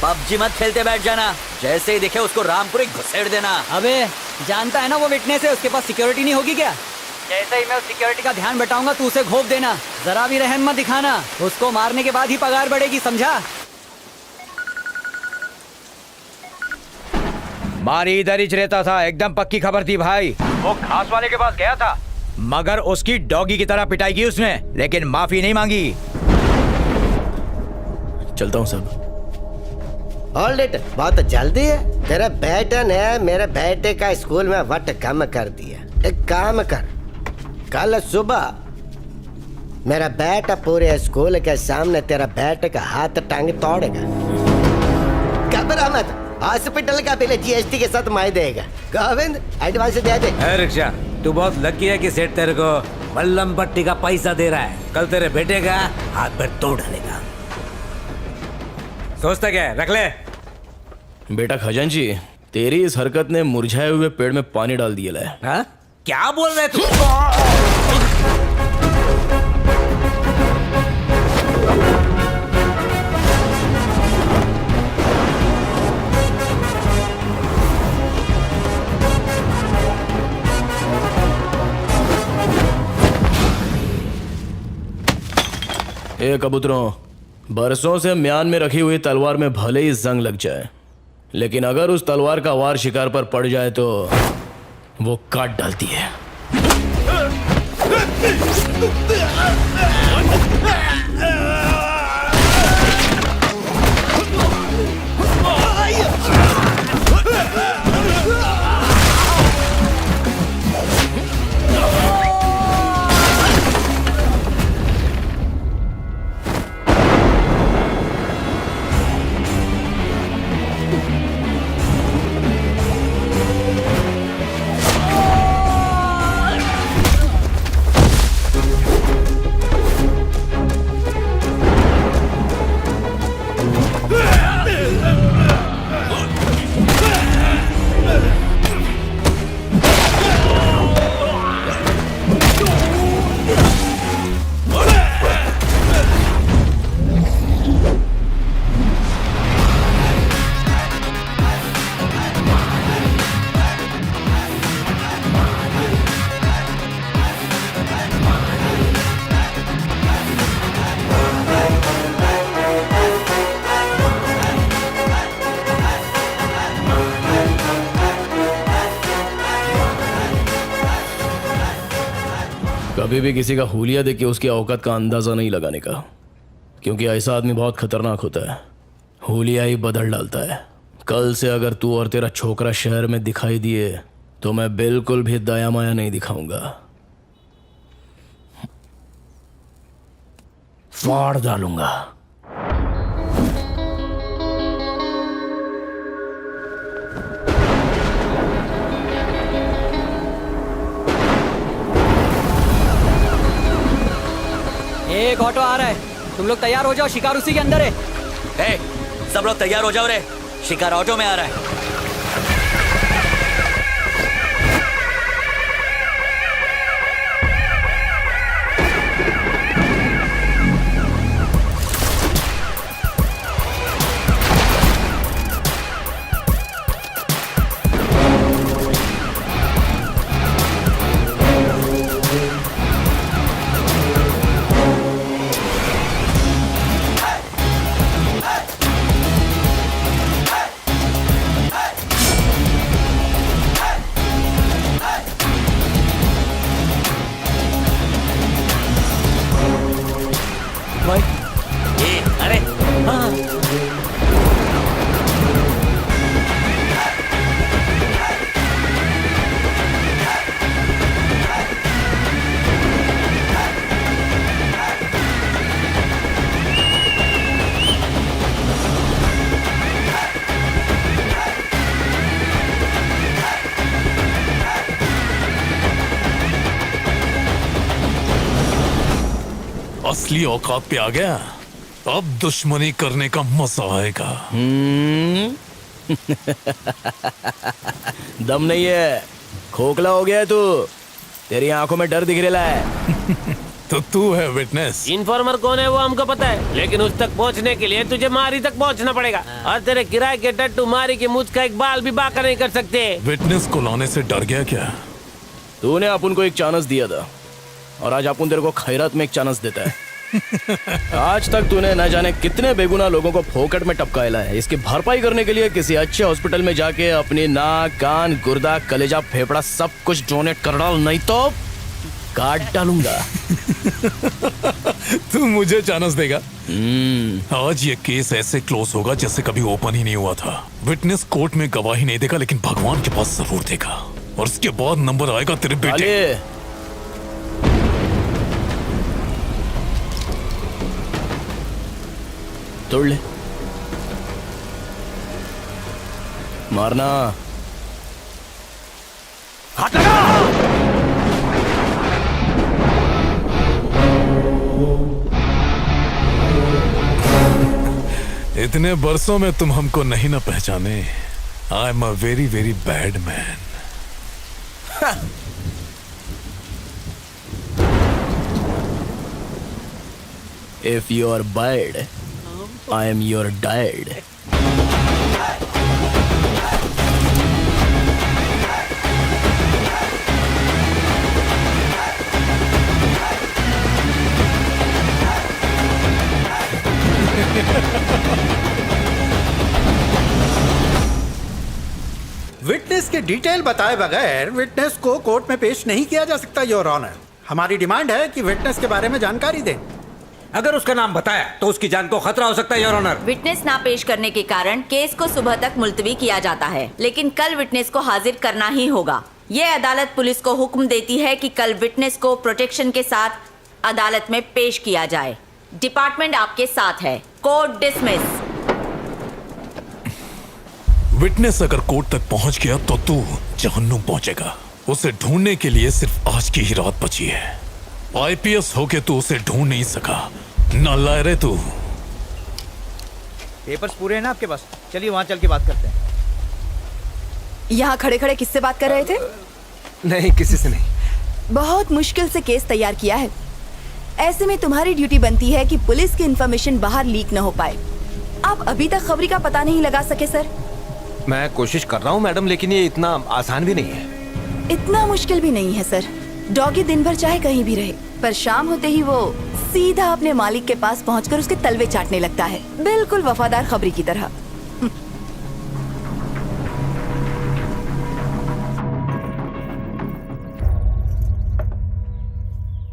PUBG मत खेलते बैठ जाना, जैसे ही दिखे उसको रामपुरी घुसेड़ देना। अबे जानता है ना वो विटनेस है, उसके पास सिक्योरिटी नहीं होगी क्या? जैसे ही मैं उस सिक्योरिटी का ध्यान बटाऊंगा तू उसे घोप देना, जरा भी रहम मत दिखाना। उसको मारने के बाद ही पगार बढ़ेगी, समझा? मारी इधर ही रहता था, एकदम पक्की खबर थी भाई। वो घास वाले के पास गया था, मगर उसकी डॉगी की तरह पिटाई की उसने, लेकिन माफी नहीं मांगी। चलता हूँ सब। होल्ड इट, बहुत जल्दी है। तेरे बेटे ने मेरे बेटे का स्कूल में वट कम कर दिया। एक काम कर, कल सुबह मेरा बेटा पूरे स्कूल के सामने तेरा बेटे का हाथ टांग तोड़ेगा। घबरा मत, हॉस्पिटल का बिल जीएसटी के साथ मैं देगा। गोविंद एडवांस दे दे। रिक्शा, तू बहुत लकी है कि सेठ तेरे को मल्लम पट्टी का पैसा दे रहा है। कल तेरे बेटे का हाथ पैर तोड़ डालेगा। सोचता क्या है, रख ले। बेटा खजांची, तेरी इस हरकत ने मुरझाए हुए पेड़ में पानी डाल दिया है। हाँ? क्या बोल रहे तू? ए कबूतरों, बरसों से म्यान में रखी हुई तलवार में भले ही जंग लग जाए, लेकिन अगर उस तलवार का वार शिकार पर पड़ जाए तो वो काट डालती है। कभी भी किसी का हुलिया देख के उसकी औकात का अंदाजा नहीं लगाने का, क्योंकि ऐसा आदमी बहुत खतरनाक होता है। हुलिया ही बदल डालता है। कल से अगर तू और तेरा छोकरा शहर में दिखाई दिए तो मैं बिल्कुल भी दया माया नहीं दिखाऊंगा, फाड़ डालूंगा। एक ऑटो आ रहा है, तुम लोग तैयार हो जाओ, शिकार उसी के अंदर है। ए, सब लोग तैयार हो जाओ रे, शिकार ऑटो में आ रहा है। अरे हाँ। असली औकात पे आ गया, अब दुश्मनी करने का मजा आएगा। दम नहीं है, खोखला हो गया है तू। तेरी आंखों में डर दिख रहा है। तो तू है विटनेस। इन्फॉर्मर कौन है वो हमको पता है, लेकिन उस तक पहुंचने के लिए तुझे मारी तक पहुंचना पड़ेगा। और तेरे किराए के टट्टू मारी की मुझ का एक बाल भी बाका नहीं कर सकते। विटनेस को लाने से डर गया क्या? तूने अपन को एक चांस दिया था और आज अपन तेरे को खैरात में एक चांस देता है। आज तक तूने न जाने कितने बेगुनाह लोगों को फोकट में टपकाया है। इसकी भरपाई करने के लिए किसी अच्छे हॉस्पिटल में जाके अपनी नाक, कान, गुर्दा, कलेजा, फेफड़ा सब कुछ डोनेट कर डाल, नहीं तो काट डालूंगा। तू मुझे चांस देगा? आज ये केस ऐसे क्लोज होगा जैसे कभी ओपन ही नहीं हुआ था। विटनेस कोर्ट में गवाही नहीं देगा, लेकिन भगवान के पास जरूर देगा, और उसके बाद नंबर आएगा तेरे बेटे। तोड़ ले, मारना। हाथ लगा। इतने बरसों में तुम हमको नहीं ना पहचाने। I am a very very bad man. If you are bad, I am your dad. Witness के डिटेल बताए बगैर विटनेस को कोर्ट में पेश नहीं किया जा सकता योर ऑनर। हमारी डिमांड है कि विटनेस के बारे में जानकारी दें। अगर उसका नाम बताया तो उसकी जान को खतरा हो सकता है योर ऑनर। विटनेस ना पेश करने के कारण केस को सुबह तक मुलतवी किया जाता है, लेकिन कल विटनेस को हाजिर करना ही होगा। ये अदालत पुलिस को हुक्म देती है कि कल विटनेस को प्रोटेक्शन के साथ अदालत में पेश किया जाए। डिपार्टमेंट आपके साथ है। Court dismiss. विटनेस अगर कोर्ट तक पहुंच गया तो तू जहन्नुम पहुंचेगा। उसे ढूंढने के लिए सिर्फ आज की ही रात बची है। आईपीएस होके तू उसे ढूंढ नहीं सका, नालायक तू। पेपर्स पूरे हैं ना आपके पास? चलिए वहां चल के बात करते हैं। यहाँ खड़े खड़े किससे बात कर रहे थे? नहीं, किसी से नहीं। बहुत मुश्किल से केस तैयार किया है। ऐसे में तुम्हारी ड्यूटी बनती है कि पुलिस की इंफॉर्मेशन बाहर लीक न हो पाए। आप अभी तक खबरी का पता नहीं लगा सके सर? मैं कोशिश कर रहा हूँ मैडम, लेकिन ये इतना आसान भी नहीं है। इतना मुश्किल भी नहीं है सर। डॉगी दिन भर चाहे कहीं भी रहे, पर शाम होते ही वो सीधा अपने मालिक के पास पहुंचकर उसके तलवे चाटने लगता है, बिल्कुल वफादार खबरी की तरह।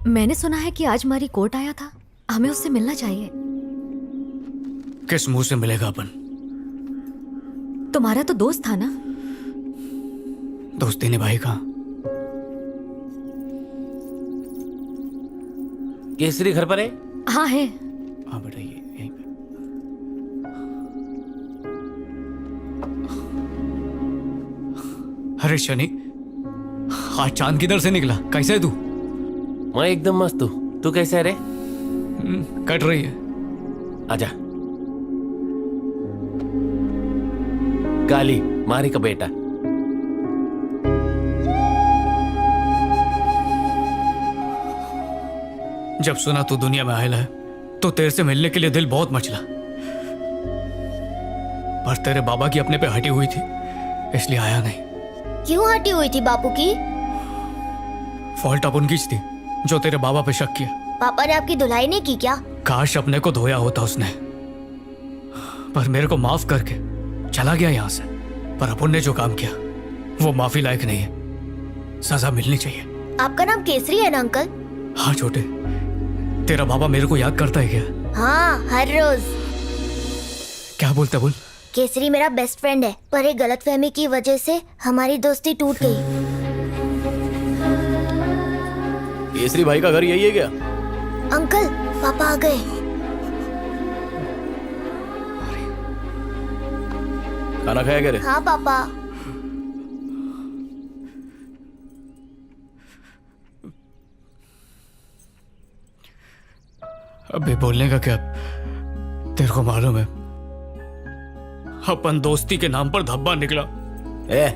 मैंने सुना है कि आज हमारी कोर्ट आया था, हमें उससे मिलना चाहिए। किस मुंह से मिलेगा अपन? तुम्हारा तो दोस्त था ना? दोस्ती निभाई कहाँ? केसरी घर पर है? हाँ है। हाँ बेटा, ये यहीं पे। अरे शनि, आज चांद किधर से निकला? कैसे है तू? मैं एकदम मस्त हूँ। तू कैसे है रे? कट रही है। आजा। काली मारी का बेटा। जब सुना तू दुनिया में आयल है तो तेरे से मिलने के लिए दिल बहुत मचला, पर तेरे बाबा की अपने पे हटी हुई थी इसलिए आया नहीं। क्यों हटी हुई थी बापू की? फॉल्ट अपन की थी जो तेरे बाबा पे शक किया। पापा ने आपकी धुलाई नहीं की क्या? काश अपने को धोया होता उसने, पर मेरे को माफ करके चला गया यहाँ से। पर अपन ने जो काम किया वो माफी लायक नहीं है, सजा मिलनी चाहिए। आपका नाम केसरी है ना अंकल? हाँ छोटे, तेरा बाबा मेरे को याद करता है क्या? हाँ, हर रोज। क्या बोलता बोल? केसरी मेरा बेस्ट फ्रेंड है, पर एक गलतफहमी की वजह से हमारी दोस्ती टूट गई। केसरी भाई का घर यही है क्या? अंकल, पापा आ गए। खाना खाया क्या रे? हाँ पापा। अबे बोलने का क्या? तेरे को मालूम है अपन दोस्ती के नाम पर धब्बा निकला। ए,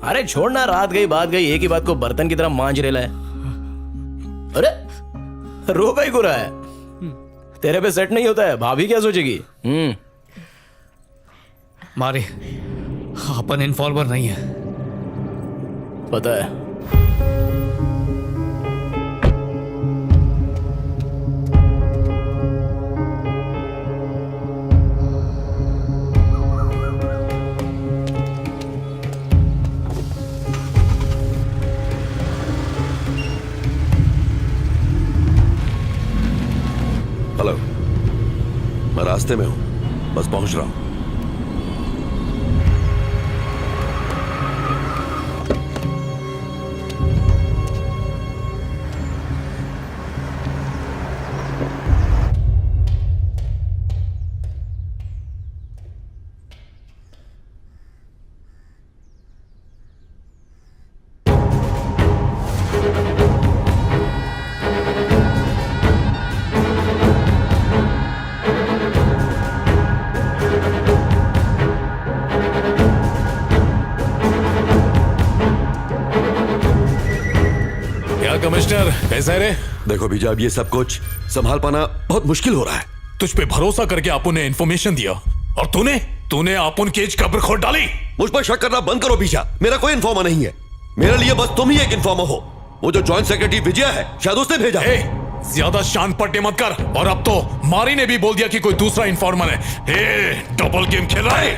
अरे छोड़ना, रात गई बात गई, एक ही बात को बर्तन की तरह मांज रेला है। अरे रो का ही गुरा है, तेरे पे सेट नहीं होता है, भाभी क्या सोचेगी? मारी, अपन इन्फॉर्मर नहीं है। पता है। हेलो, मैं रास्ते में हूं, बस पहुंच रहा हूं। कमिश्नर कैसा है रे? देखो बीजा, अब ये सब कुछ संभाल पाना बहुत मुश्किल हो रहा है। तुझ पे भरोसा करके आपू ने इन्फॉर्मेशन दिया और तूने आपुन केज कब्र खोद डाली। मुझ पर शक करना बंद करो बीजा, मेरा कोई इन्फॉर्मर नहीं है। मेरे लिए बस तुम ही एक इन्फॉर्मर हो। वो जो जॉइंट सेक्रेटरी विजय है, शायद उसने भेजा। ज्यादा शान पट्टे मत कर। और अब तो मारी ने भी बोल दिया कि कोई दूसरा इन्फॉर्मर है। डबल गेम खेल रहा है।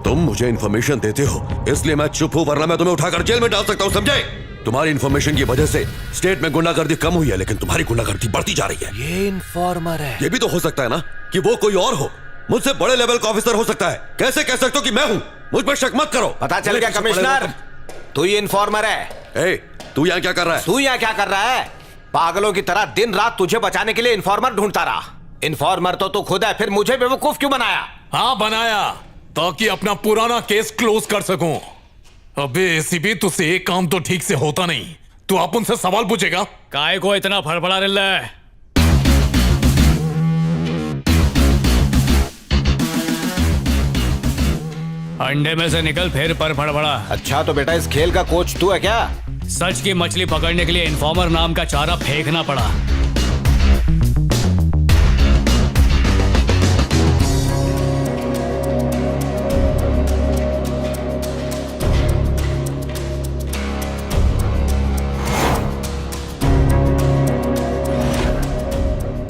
तुम मुझे इन्फॉर्मेशन देते हो इसलिए मैं चुप हूं, वरना मैं तुम्हें उठाकर जेल में डाल सकता हूं, समझे? तुम्हारी इन्फॉर्मेशन की वजह से स्टेट में गुंडागर्दी कम हुई है, लेकिन तुम्हारी गुंडागर्दी बढ़ती जा रही है। ये इन्फॉर्मर है। ये भी तो हो सकता है ना कि वो कोई और हो, मुझसे बड़े लेवल का ऑफिसर हो सकता है। कैसे कह सकते हो कि मैं हूं? मुझ पर शक मत करो। पता चल गया कमिश्नर, तू ही इन्फॉर्मर है। तू यहाँ क्या कर रहा है? तू यहाँ क्या कर रहा है? पागलों की तरह दिन रात तुझे बचाने के लिए इन्फॉर्मर ढूंढता रहा। इन्फॉर्मर तो तू खुद है, फिर मुझे बेवकूफ क्यों बनाया? हाँ बनाया, ताकि अपना पुराना केस क्लोज कर सकूं। अबे एसीपी, तुझसे एक काम तो ठीक से होता नहीं। तू अपन से सवाल पूछेगा। काय को इतना फड़फड़ा रहा है? अंडे में से निकल फिर पर फड़फड़ा। अच्छा तो बेटा इस खेल का कोच तू है क्या? सच की मछली पकड़ने के लिए इन्फॉर्मर नाम का चारा फेंकना पड़ा।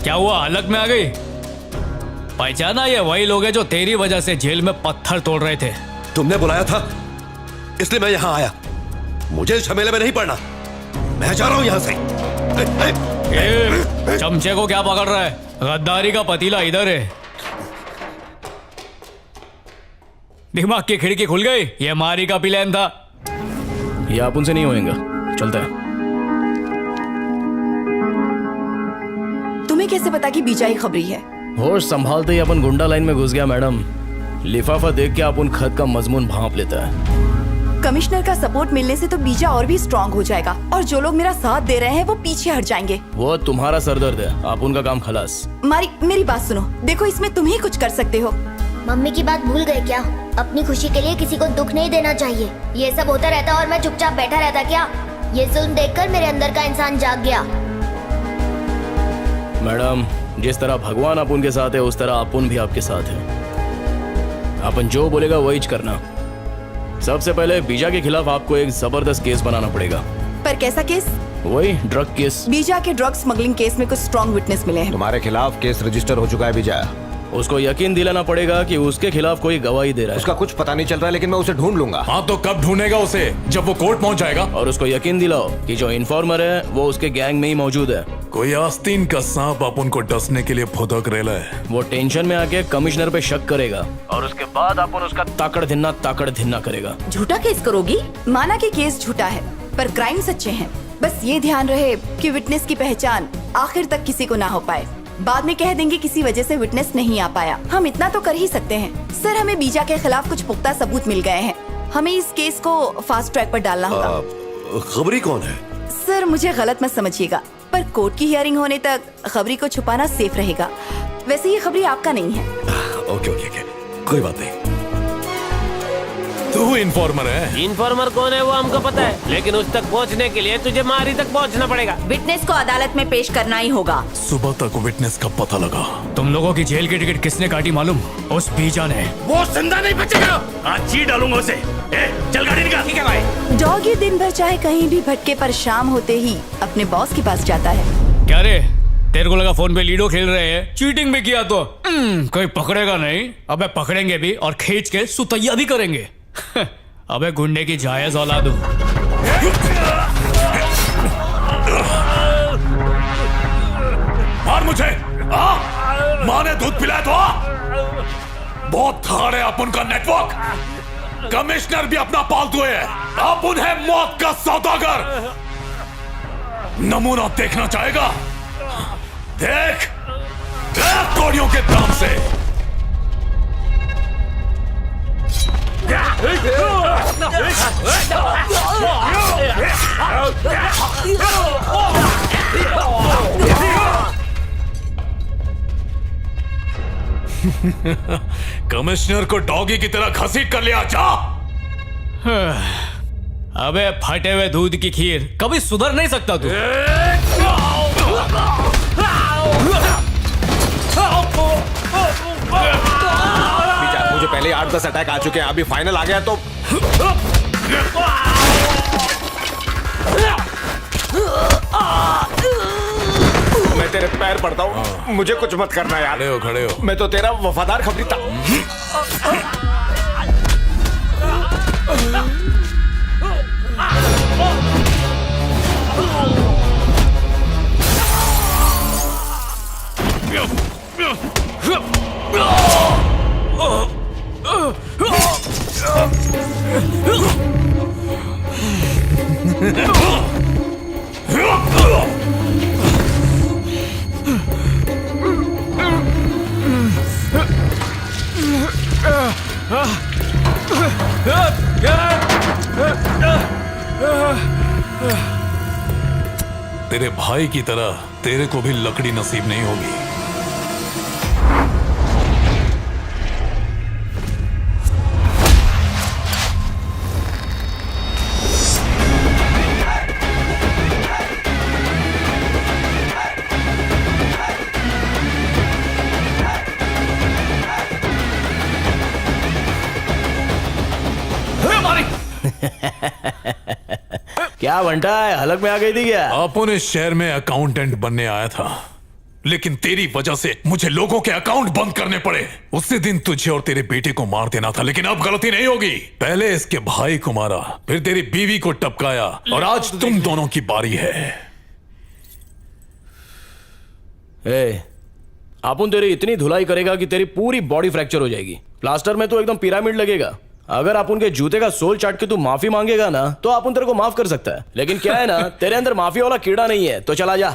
क्या हुआ, हलक में आ गई? पहचाना? ये वही लोग हैं जो तेरी वजह से जेल में पत्थर तोड़ रहे थे। तुमने बुलाया था इसलिए मैं यहाँ आया। मुझे इस झमेले में नहीं पड़ना, मैं जा रहा हूँ यहाँ से। चमचे को क्या पकड़ रहा है? गद्दारी का पतीला इधर है। दिमाग की खिड़की खुल गई। ये मारी का प्लान था। ये आप उनसे नहीं होएगा, चलता है। तुम्हें कैसे पता कि बीजा ही खबरी है? होश संभालते ही अपन गुंडा लाइन में घुस गया मैडम। लिफाफा देख के अपन खत का मजमून भांप लेता है। कमिश्नर का सपोर्ट मिलने से तो बीजा और भी स्ट्रांग हो जाएगा और जो लोग मेरा साथ दे रहे हैं वो पीछे हट जाएंगे। वो तुम्हारा सरदर्द है, आप उनका काम खलास। मारी, मेरी बात सुनो। देखो, इसमें तुम ही कुछ कर सकते हो। मम्मी की बात भूल गए क्या? अपनी खुशी के लिए किसी को दुख नहीं देना चाहिए। ये सब होता रहता और मैं चुपचाप बैठा रहता क्या? ये जुल्म देखकर मेरे अंदर का इंसान जाग गया। मैडम, जिस तरह भगवान अपन के साथ है उस तरह अपन भी आपके साथ है। अपन जो बोलेगा वही करना। सबसे पहले बीजा के खिलाफ आपको एक जबरदस्त केस बनाना पड़ेगा। पर कैसा केस? वही ड्रग केस। बीजा के ड्रग स्मगलिंग केस में कुछ स्ट्रॉन्ग विटनेस मिले हैं। तुम्हारे खिलाफ केस रजिस्टर हो चुका है बीजा। उसको यकीन दिलाना पड़ेगा कि उसके खिलाफ कोई गवाही दे रहा है। उसका कुछ पता नहीं चल रहा है, लेकिन मैं उसे ढूंढ लूंगा। हाँ तो कब ढूंढेगा उसे? जब वो कोर्ट पहुंच जाएगा। और उसको यकीन दिलाओ कि जो इन्फॉर्मर है वो उसके गैंग में ही मौजूद है। कोई आस्तीन का सांप अपन को डसने के लिए फुदक रेला है। वो टेंशन में आके कमिश्नर पे शक करेगा और उसके बाद अपन उसका ताकड़ धिन्ना करेगा। झूठा केस करोगी? माना कि केस झूठा है पर क्राइम सच्चे हैं। बस ये ध्यान रहे कि विटनेस की पहचान आखिर तक किसी को ना हो पाए। बाद में कह देंगे किसी वजह से विटनेस नहीं आ पाया। हम इतना तो कर ही सकते हैं। सर, हमें बीजा के खिलाफ कुछ पुख्ता सबूत मिल गए हैं। हमें इस केस को फास्ट ट्रैक पर डालना होगा। खबरी कौन है? सर, मुझे गलत मत समझिएगा, पर कोर्ट की हियरिंग होने तक खबरी को छुपाना सेफ रहेगा। वैसे ये खबरी आपका नहीं है। ओके, कोई बात नहीं। तू इन्फॉर्मर है? इन्फॉर्मर कौन है वो हमको पता है, लेकिन उस तक पहुंचने के लिए तुझे मारी तक पहुंचना पड़ेगा। विटनेस को अदालत में पेश करना ही होगा। सुबह तक विटनेस का पता लगा। तुम लोगों की जेल की टिकट किसने काटी मालूम? उस बीजा ने। वो जिंदा नहीं बचेगा। आज जी डालूंगा उसे। चल गाड़ी निकाल। ठीक है भाई। डॉगी दिन भर चाहे कहीं भी भटके पर शाम होते ही अपने बॉस के पास जाता है। क्या रे, तेरे को लगा फोन पे लीडो खेल रहे हैं? चीटिंग भी किया तो कोई पकड़ेगा नहीं। अबे पकड़ेंगे भी और खींच के सुतैया भी करेंगे। अबे गुंडे की जायज औलाद हूं। मार मुझे। माँ ने दूध पिलाया तो बहुत थाड़ है अपन का नेटवर्क। कमिश्नर भी अपना पालतू है। अपन है मौत का सौदागर। नमूना देखना चाहेगा? देख कोड़ियों के दाम से। कमिश्नर को डॉगी की तरह घसीट कर लिया। जा। अबे फटे हुए दूध की खीर, कभी सुधर नहीं सकता तू। मुझे पहले 8-10 अटैक आ चुके हैं, अभी फाइनल आ गया तो मैं तेरे पैर पड़ता हूँ। मुझे कुछ मत करना यार। खड़े हो। मैं तो तेरा वफादार खबरी था। तेरे भाई की तरह तेरे को भी लकड़ी नसीब नहीं होगी। क्या बंटा है, हलक में आ गई थी क्या? अपन इस शहर में अकाउंटेंट बनने आया था, लेकिन तेरी वजह से मुझे लोगों के अकाउंट बंद करने पड़े। उसी दिन तुझे और तेरे बेटे को मार देना था, लेकिन अब गलती नहीं होगी। पहले इसके भाई को मारा, फिर तेरी बीवी को टपकाया, और आज तुम दोनों की बारी है। अपन तेरी इतनी धुलाई करेगा कि तेरी पूरी बॉडी फ्रैक्चर हो जाएगी। प्लास्टर में तो एकदम पिरामिड लगेगा। अगर अपन के जूते का सोल चाट के तू माफी मांगेगा ना, तो अपन तेरे को माफ कर सकता है। लेकिन क्या है ना, तेरे अंदर माफी वाला कीड़ा नहीं है, तो चला जा।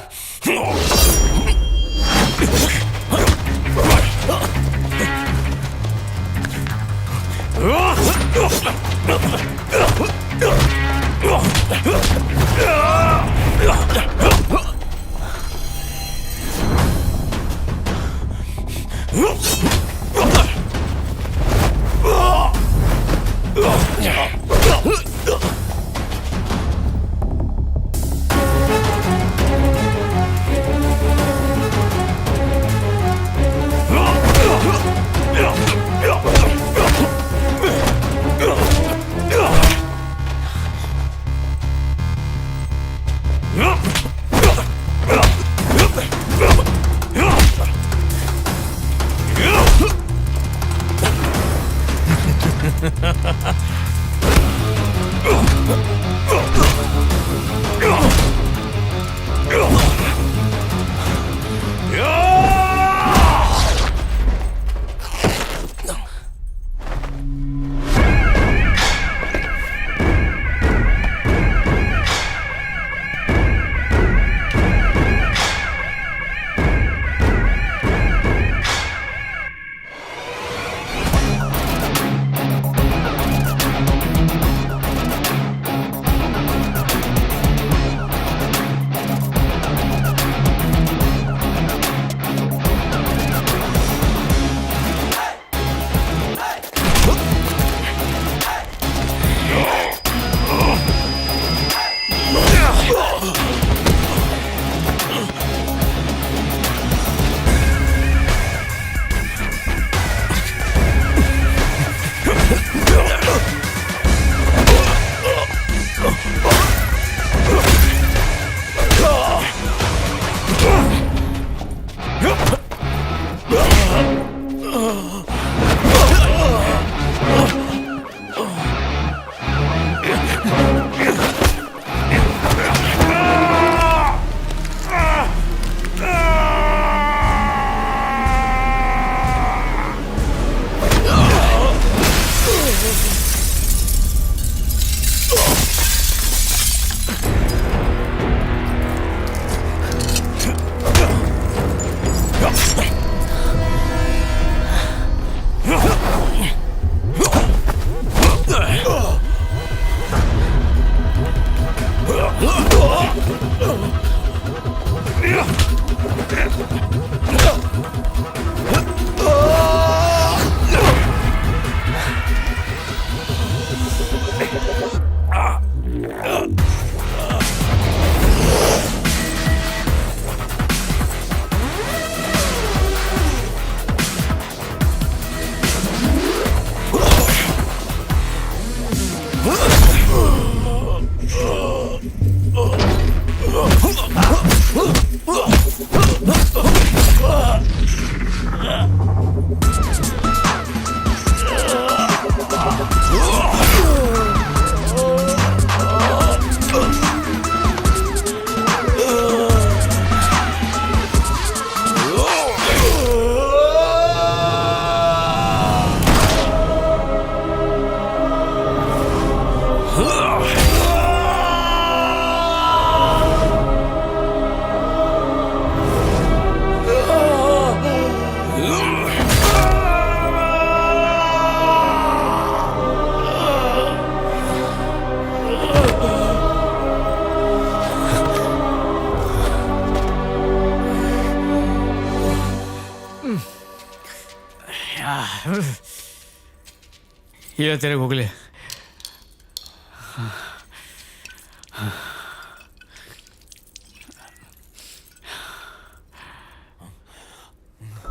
ये तेरे गुगले।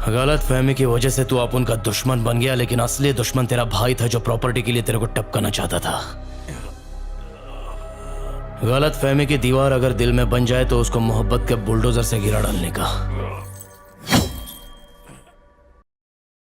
गलत फहमी की वजह से तू अपन का दुश्मन बन गया, लेकिन असली दुश्मन तेरा भाई था जो प्रॉपर्टी के लिए तेरे को टपकाना चाहता था। गलत फहमी की दीवार अगर दिल में बन जाए तो उसको मोहब्बत के बुलडोजर से गिरा डालने का।